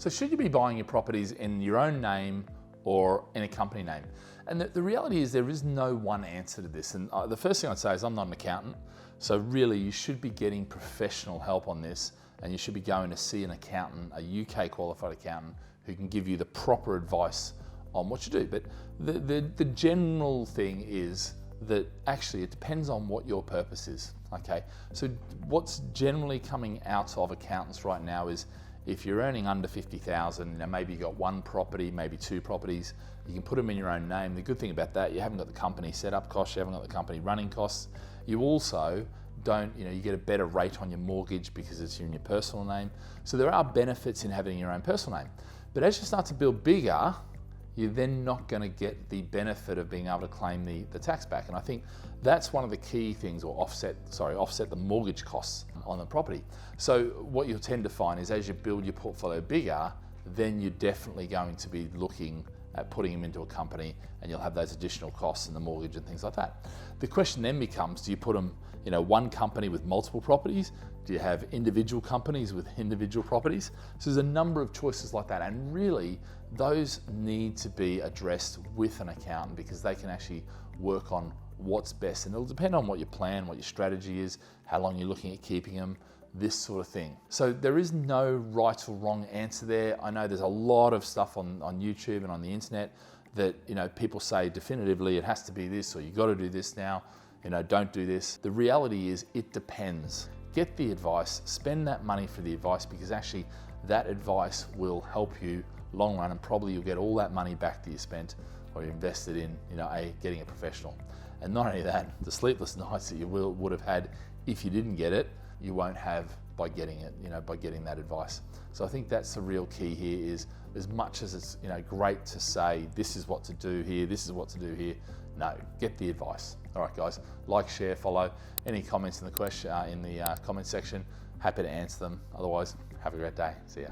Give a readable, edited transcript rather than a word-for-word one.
So should you be buying your properties in your own name or in a company name? And the reality is there is no one answer to this. And the first thing I'd say is I'm not an accountant. So really you should be getting professional help on this, and you should be going to see an accountant, a UK qualified accountant, who can give you the proper advice on what you do. But the general thing is that actually it depends on what your purpose is, okay? So what's generally coming out of accountants right now is if you're earning under 50,000, maybe you've got one property, maybe two properties, you can put them in your own name. The good thing about that, you haven't got the company setup costs, you haven't got the company running costs. You also don't, you get a better rate on your mortgage because it's in your personal name. So there are benefits in having your own personal name. But as you start to build bigger, you're then not going to get the benefit of being able to claim the tax back. And I think that's one of the key things, or offset the mortgage costs on the property. So what you'll tend to find is as you build your portfolio bigger, then you're definitely going to be looking at putting them into a company, and you'll have those additional costs in the mortgage and things like that. The question then becomes, do you put them, one company with multiple properties? Do you have individual companies with individual properties? So there's a number of choices like that, and really those need to be addressed with an accountant because they can actually work on what's best, and it'll depend on what your plan, what your strategy is, how long you're looking at keeping them, this sort of thing. So there is no right or wrong answer there. I know there's a lot of stuff on YouTube and on the internet that people say definitively it has to be this, or you got to do this now, don't do this. The reality is it depends. Get the advice, spend that money for the advice, because actually that advice will help you long run, and probably you'll get all that money back that you spent or you invested in getting a professional. And not only that, the sleepless nights that you would have had if you didn't get it, you won't have by getting it, by getting that advice. So I think that's the real key here, is as much as it's great to say this is what to do here, this is what to do here, no, get the advice. All right, guys, like, share, follow. Any comments in the comment section, happy to answer them. Otherwise, have a great day. See ya.